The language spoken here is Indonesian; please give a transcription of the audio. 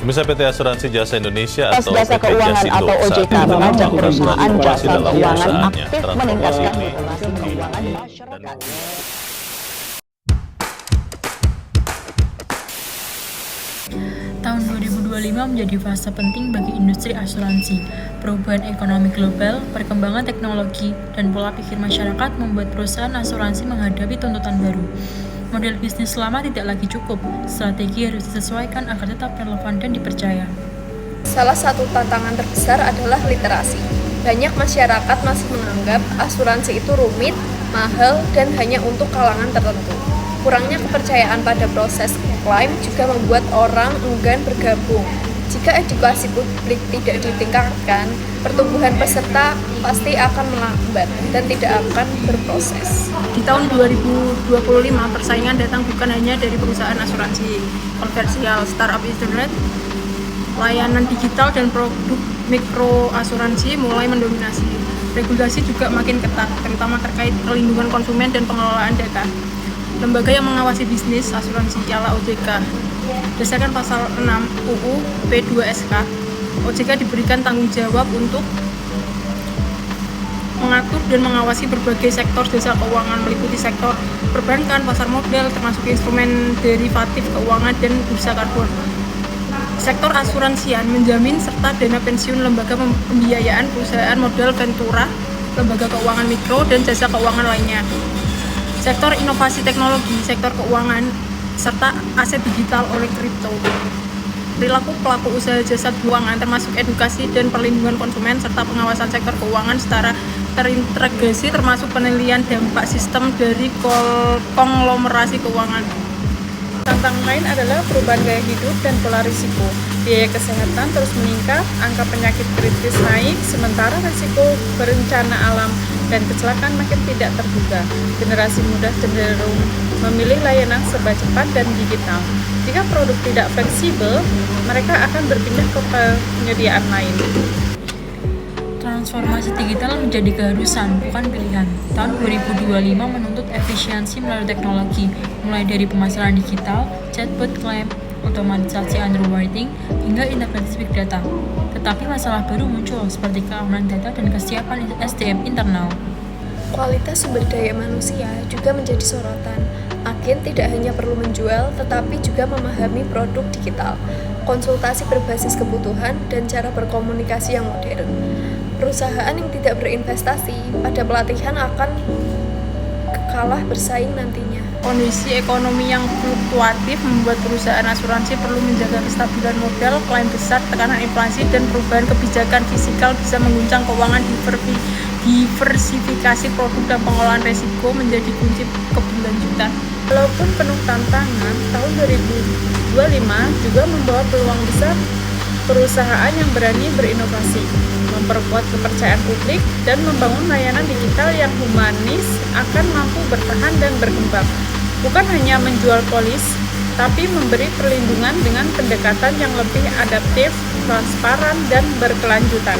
Pemirsa, PT Asuransi Jasa Indonesia atau Jasa PT Keuangan Jasindo atau OJK saat ini mengajak melakukan perusahaan transformasi jasa dalam keuangan perusahaannya. aktif Transformasi meningkatkan ini regulasi keuangan masyarakat. Tahun 2025 menjadi fase penting bagi industri asuransi. Perubahan ekonomi global, perkembangan teknologi, dan pola pikir masyarakat membuat perusahaan asuransi menghadapi tuntutan baru. Model bisnis lama tidak lagi cukup, strategi harus disesuaikan agar tetap relevan dan dipercaya. Salah satu tantangan terbesar adalah literasi. Banyak masyarakat masih menganggap asuransi itu rumit, mahal, dan hanya untuk kalangan tertentu. Kurangnya kepercayaan pada proses klaim juga membuat orang enggan bergabung. Jika edukasi publik tidak ditingkatkan, pertumbuhan peserta pasti akan melambat dan tidak akan berproses. Di tahun 2025, persaingan datang bukan hanya dari perusahaan asuransi komersial, startup internet, layanan digital, dan produk mikro asuransi mulai mendominasi. Regulasi juga makin ketat, terutama terkait perlindungan konsumen dan pengelolaan data. Lembaga yang mengawasi bisnis asuransi ialah OJK. Berdasarkan pasal 6 UU P2SK, OJK diberikan tanggung jawab untuk mengatur dan mengawasi berbagai sektor jasa keuangan meliputi sektor perbankan, pasar modal, termasuk instrumen derivatif keuangan dan bursa karbon. Sektor asuransian menjamin serta dana pensiun, lembaga pembiayaan, perusahaan modal ventura, lembaga keuangan mikro, dan jasa keuangan lainnya. Sektor inovasi teknologi, sektor keuangan, serta aset digital oleh kripto. Perilaku pelaku usaha jasa keuangan termasuk edukasi dan perlindungan konsumen serta pengawasan sektor keuangan secara terintegrasi termasuk penilaian dampak sistem dari konglomerasi keuangan. Tantangan lain adalah perubahan gaya hidup dan pola risiko. Biaya kesehatan terus meningkat, angka penyakit kritis naik, sementara risiko bencana alam dan kecelakaan makin tidak terduga. Generasi muda cenderung memilih layanan serba cepat dan digital. Jika produk tidak fleksibel, mereka akan berpindah ke penyediaan lain. Transformasi digital menjadi keharusan, bukan pilihan. Tahun 2025 menuntut efisiensi melalui teknologi, mulai dari pemasaran digital, chatbot klaim, otomatisasi underwriting, hingga integrasi big data. Tetapi masalah baru muncul, seperti keamanan data dan kesiapan SDM internal. Kualitas sumber daya manusia juga menjadi sorotan. Agen tidak hanya perlu menjual, tetapi juga memahami produk digital, konsultasi berbasis kebutuhan, dan cara berkomunikasi yang modern. Perusahaan yang tidak berinvestasi pada pelatihan akan kalah bersaing nantinya. Kondisi ekonomi yang fluktuatif membuat perusahaan asuransi perlu menjaga kestabilan modal, klaim besar, tekanan inflasi, dan perubahan kebijakan fiskal bisa mengguncang keuangan. Diversifikasi produk dan pengelolaan risiko menjadi kunci keberlanjutan. Walaupun penuh tantangan, tahun 2025 juga membawa peluang besar perusahaan yang berani berinovasi, memperkuat kepercayaan publik, dan membangun layanan digital yang humanis akan mampu bertahan dan berkembang. Bukan hanya menjual polis, tapi memberi perlindungan dengan pendekatan yang lebih adaptif, transparan, dan berkelanjutan.